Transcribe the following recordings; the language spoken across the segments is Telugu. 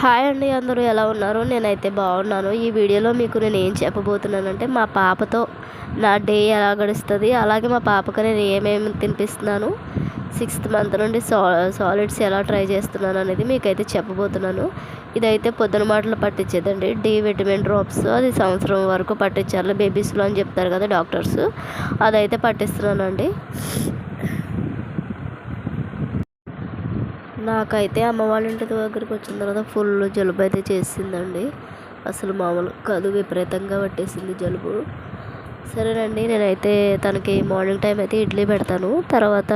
హాయ్ అండి, అందరూ ఎలా ఉన్నారు? నేనైతే బాగున్నాను. ఈ వీడియోలో మీకు నేను ఏం చెప్పబోతున్నానంటే మా పాపతో నా డే ఎలా గడుస్తుంది, అలాగే మా పాపకు నేను ఏమేమి తినిపిస్తున్నాను, 6th మంత్ నుండి సాలిడ్స్ ఎలా ట్రై చేస్తున్నాను అనేది మీకైతే చెప్పబోతున్నాను. ఇదైతే పొద్దున మాటలు పట్టించేదండి, డి విటమిన్ డ్రాప్స్. అది సంవత్సరం వరకు పట్టించాలి బేబీస్లో అని చెప్తారు కదా డాక్టర్స్. అదైతే పట్టిస్తున్నానండి. నాకైతే అమ్మ వాళ్ళ ఇంటి దగ్గరికి వచ్చిన తర్వాత ఫుల్ జలుబు అయితే చేసిందండి. అసలు మామూలు కాదు, విపరీతంగా పట్టేసింది జలుబు. సరేనండి, నేనైతే తనకి మార్నింగ్ టైం అయితే ఇడ్లీ పెడతాను. తర్వాత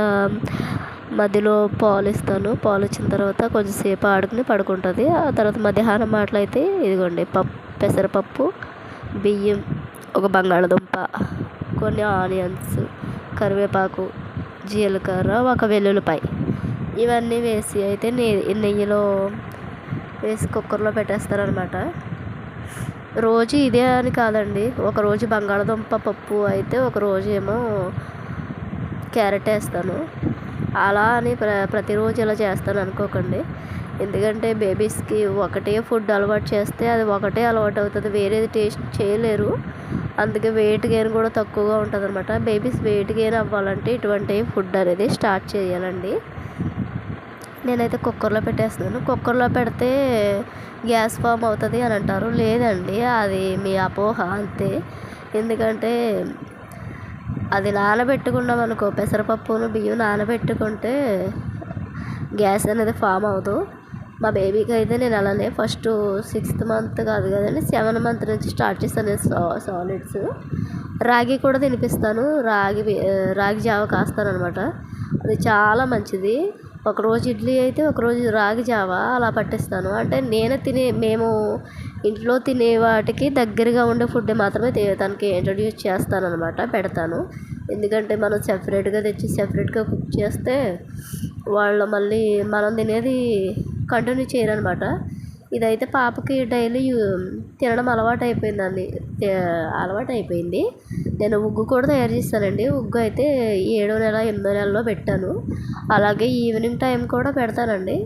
మధ్యలో పాలు ఇస్తాను. పాలు ఇచ్చిన తర్వాత కొంచెంసేపు ఆడుకుని పడుకుంటుంది. ఆ తర్వాత మధ్యాహ్నం మాటలైతే ఇదిగోండి పెసరపప్పు, బియ్యం, ఒక బంగాళదుంప, కొన్ని ఆనియన్స్, కరివేపాకు, జీలకర్ర, ఒక వెల్లుల్లిపాయ, ఇవన్నీ వేసి అయితే నెయ్యిలో వేసి కుక్కర్లో పెట్టేస్తారనమాట. రోజు ఇదే అని కాదండి, ఒకరోజు బంగాళదుంప పప్పు అయితే ఒకరోజు ఏమో క్యారెట్ వేస్తాను. అలా అని ప్రతిరోజు ఇలా చేస్తాను అనుకోకండి. ఎందుకంటే బేబీస్కి ఒకటే ఫుడ్ అలవాటు చేస్తే అది ఒకటే అలవాటు అవుతుంది, వేరేది టేస్ట్ చేయలేరు. అందుకే వెయిట్ గెయిన్ కూడా తక్కువగా ఉంటుంది అనమాట. బేబీస్ వెయిట్ గెయిన్ అవ్వాలంటే ఇటువంటి ఫుడ్ అనేది స్టార్ట్ చేయాలండి. నేనైతే కుక్కర్లో పెట్టేస్తున్నాను. కుక్కర్లో పెడితే గ్యాస్ ఫామ్ అవుతుంది అని అంటారు. లేదండి, అది మీ అపోహ అంతే. ఎందుకంటే అది నానబెట్టుకున్నాం అనుకో, పెసరపప్పును బియ్యం నానబెట్టుకుంటే గ్యాస్ అనేది ఫామ్ అవ్వదు. మా బేబీకి అయితే నేను అలానే ఫస్ట్ 6th మంత్ కాదు కదండి, 7th మంత్ నుంచి స్టార్ట్ చేస్తాను నేను సాలిడ్స్. రాగి కూడా తినిపిస్తాను. రాగి జావ కాస్తాను అనమాట. అది చాలా మంచిది. ఒకరోజు ఇడ్లీ అయితే ఒకరోజు రాగి జావ అలా పట్టిస్తాను. అంటే మేము ఇంట్లో తినే వాటికి దగ్గరగా ఉండే ఫుడ్ మాత్రమే తనకి ఇంట్రడ్యూస్ చేస్తాను అనమాట, పెడతాను. ఎందుకంటే మనం సెపరేట్గా తెచ్చి సెపరేట్గా కుక్ చేస్తే వాళ్ళు మళ్ళీ మనం తినేది కంటిన్యూ చేయరనమాట. ఇదైతే పాపకి డైలీ తినడం అలవాటు అయిపోయింది. నేను ఉగ్గు కూడా తయారు చేస్తానండి. ఉగ్గు అయితే 7వ నెల 8వ నెలలో పెట్టాను. అలాగే ఈవినింగ్ టైం కూడా పెడతానండి.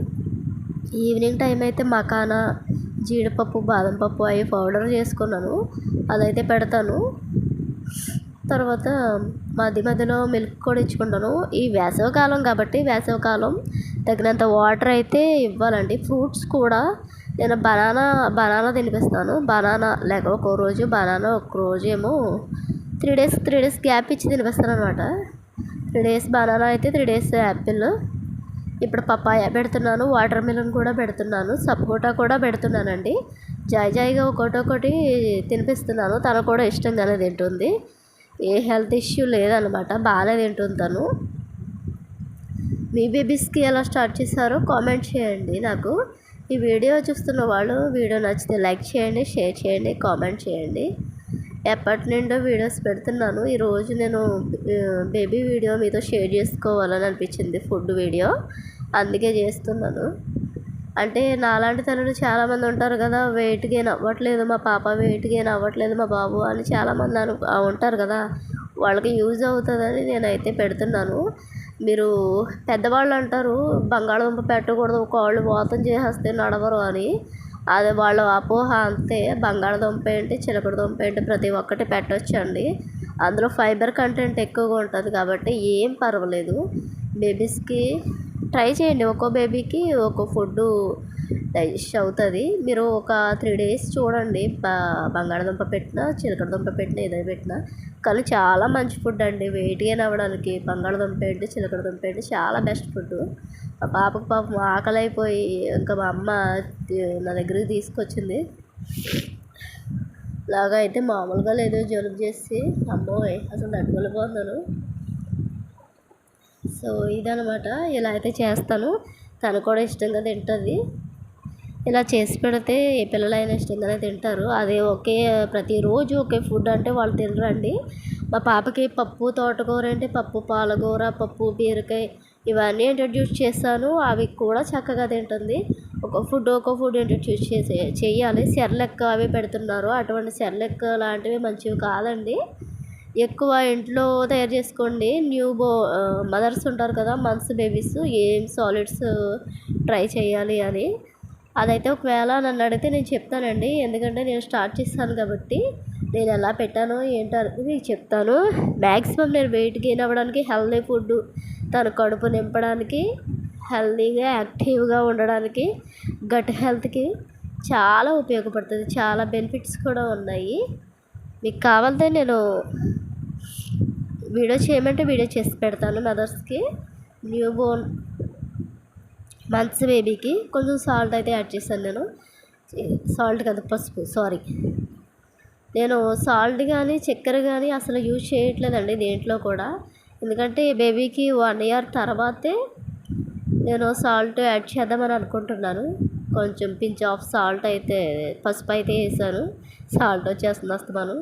ఈవినింగ్ టైం అయితే మకానా, జీడిపప్పు, బాదం పప్పు అవి పౌడర్ చేసుకున్నాను, అదైతే పెడతాను. తర్వాత మధ్యలో మిల్క్ కూడా ఇచ్చుకుంటాను. ఈ వేసవికాలం కాబట్టి వేసవికాలం తగినంత వాటర్ అయితే ఇవ్వాలండి. ఫ్రూట్స్ కూడా నేను బనానా తినిపిస్తాను. బనానా లేక ఒక రోజు బనానా, ఒక రోజు ఏమో 3 డేస్ గ్యాప్ ఇచ్చి తినిపిస్తాను అనమాట. 3 డేస్ బనానా అయితే 3 డేస్ యాపిల్. ఇప్పుడు పపాయ పెడుతున్నాను, వాటర్ మిలన్ కూడా పెడుతున్నాను, సపోటా కూడా పెడుతున్నానండి. జాయిగా ఒకటి తినిపిస్తున్నాను. తను కూడా ఇష్టంగానే తింటుంది. ఏ హెల్త్ ఇష్యూ లేదనమాట, బాగానే తింటుంది తను. మీ బేబీస్కి ఎలా స్టార్ట్ చేశారో కామెంట్ చేయండి నాకు. ఈ వీడియో చూస్తున్న వాళ్ళు వీడియో నచ్చితే లైక్ చేయండి, షేర్ చేయండి, కామెంట్ చేయండి. ఎప్పటి నుండో వీడియోస్ పెడుతున్నాను. ఈరోజు నేను బేబీ వీడియో మీతో షేర్ చేసుకోవాలని అనిపించింది, ఫుడ్ వీడియో, అందుకే చేస్తున్నాను. అంటే నాలాంటి తల్లులు చాలామంది ఉంటారు కదా, వెయిట్ గెయిన్ అవ్వట్లేదు మా పాప, వెయిట్ గెయిన్ అవ్వట్లేదు మా బాబు అని చాలామంది ఉంటారు కదా, వాళ్ళకి యూజ్ అవుతుందని నేనైతే పెడుతున్నాను. మీరు పెద్దవాళ్ళు అంటారు బంగాళదుంప పెట్టకూడదు, కాళ్ళు వాతం చేసేస్తే నడవరు అని. అది వాళ్ళ అపోహ అంతే. బంగాళదుంప ఏంటి, చిలకడదుంప ఏంటి, ప్రతి ఒక్కటి పెట్టొచ్చండి. అందులో ఫైబర్ కంటెంట్ ఎక్కువగా ఉంటుంది కాబట్టి ఏం పర్వాలేదు. బేబీస్కి ట్రై చేయండి, ఒక్కో బేబీకి ఒక్కో ఫుడ్డు డైజెస్ట్ అవుతుంది. మీరు ఒక 3 డేస్ చూడండి, బంగాళదుంప పెట్టినా, చిలకడదుంప పెట్టినా, ఏదైనా పెట్టినా. కానీ చాలా మంచి ఫుడ్ అండి, వెయిట్ గెయిన్ అవ్వడానికి బంగాళదుంప ఏంటి, చిలకడదుంప ఏంటి చాలా బెస్ట్ ఫుడ్. మా పాపకు పాపం ఆకలి అయిపోయి ఇంకా మా అమ్మ నా దగ్గరికి తీసుకొచ్చింది. లాగా అయితే మామూలుగా లేదు, జలుబు చేసి అమ్మోయ్ అసలు తట్టుకోలేకపోతున్నాను. సో ఇదనమాట, ఇలా అయితే చేస్తాను. తను కూడా ఇష్టంగా తింటుంది. ఇలా చేసి పెడితే ఏ పిల్లలైనా ఇష్టంగానే తింటారు. అదే ప్రతిరోజు ఒకే ఫుడ్ అంటే వాళ్ళు తినరండి. మా పాపకి పప్పు తోటకూర అంటే పప్పు పాలకూర, పప్పు బీరకాయ ఇవన్నీ ఇంట్రడ్యూస్ చేస్తాను. అవి కూడా చక్కగా తింటుంది. ఒక ఫుడ్ ఇంట్రడ్యూస్ చేయాలి. సెర్లాక్ అవి పెడుతున్నారు, అటువంటి సెర్లాక్ లాంటివి మంచివి కాదండి. ఎక్కువ ఇంట్లో తయారు చేసుకోండి. మదర్స్ ఉంటారు కదా, మంత్స్ బేబీస్ ఏం సాలిడ్స్ ట్రై చేయాలి అని అదైతే ఒకవేళ నన్ను అడిగితే నేను చెప్తానండి. ఎందుకంటే నేను స్టార్ట్ చేశాను కాబట్టి నేను ఎలా పెట్టానో ఏంటో అనేది మీకు చెప్తాను. మ్యాక్సిమం నేను వెయిట్ గెయిన్ అవ్వడానికి హెల్తీ ఫుడ్డు, తన కడుపు నింపడానికి, హెల్తీగా యాక్టివ్గా ఉండడానికి, గట్ హెల్త్కి చాలా ఉపయోగపడుతుంది. చాలా బెనిఫిట్స్ కూడా ఉన్నాయి. మీకు కావాలంటే నేను వీడియో చేయమంటే వీడియో చేసి పెడతాను. మదర్స్కి, న్యూ బోర్న్ మంత్స్ బేబీకి కొంచెం సాల్ట్ అయితే యాడ్ చేశాను నేను. సాల్ట్ కదా, పసుపు, సారీ. నేను సాల్ట్ కానీ చక్కెర కానీ అసలు యూజ్ చేయట్లేదండి దేంట్లో కూడా. ఎందుకంటే బేబీకి 1 ఇయర్ తర్వాతే నేను సాల్ట్ యాడ్ చేద్దామని అనుకుంటున్నాను. కొంచెం పించ్ ఆఫ్ సాల్ట్ అయితే, పసుపు అయితే వేసాను. సాల్ట్ వచ్చేస్తుంది అస్తమాను.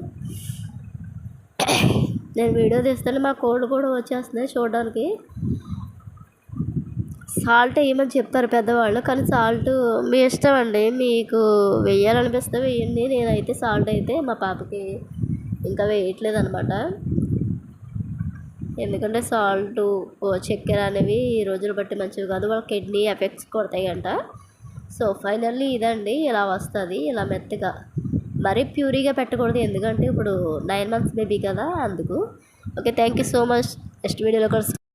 నేను వీడియో తీస్తాను, మా కోళ్ళు కూడా వచ్చేస్తున్నాయి చూడడానికి. సాల్ట్ వేయమని చెప్తారు పెద్దవాళ్ళు, కానీ సాల్ట్ మీ ఇష్టం అండి. మీకు వేయాలనిపిస్తే వేయండి. నేనైతే సాల్ట్ అయితే మా పాపకి ఇంకా వేయట్లేదు అనమాట. ఎందుకంటే సాల్టు, చక్కెర అనేవి ఈ రోజులు బట్టి మంచివి కాదు, వాళ్ళ కిడ్నీ ఎఫెక్ట్స్ కొడతాయి అంట. సో ఫైనల్లీ ఇదండి, ఇలా వస్తుంది, ఇలా మెత్తగా. మరీ ప్యూరీగా పెట్టకూడదు, ఎందుకంటే ఇప్పుడు 9 మంత్స్ బేబీ కదా, అందుకు. Okay, thank you so much. Next వీడియోలో కలిసి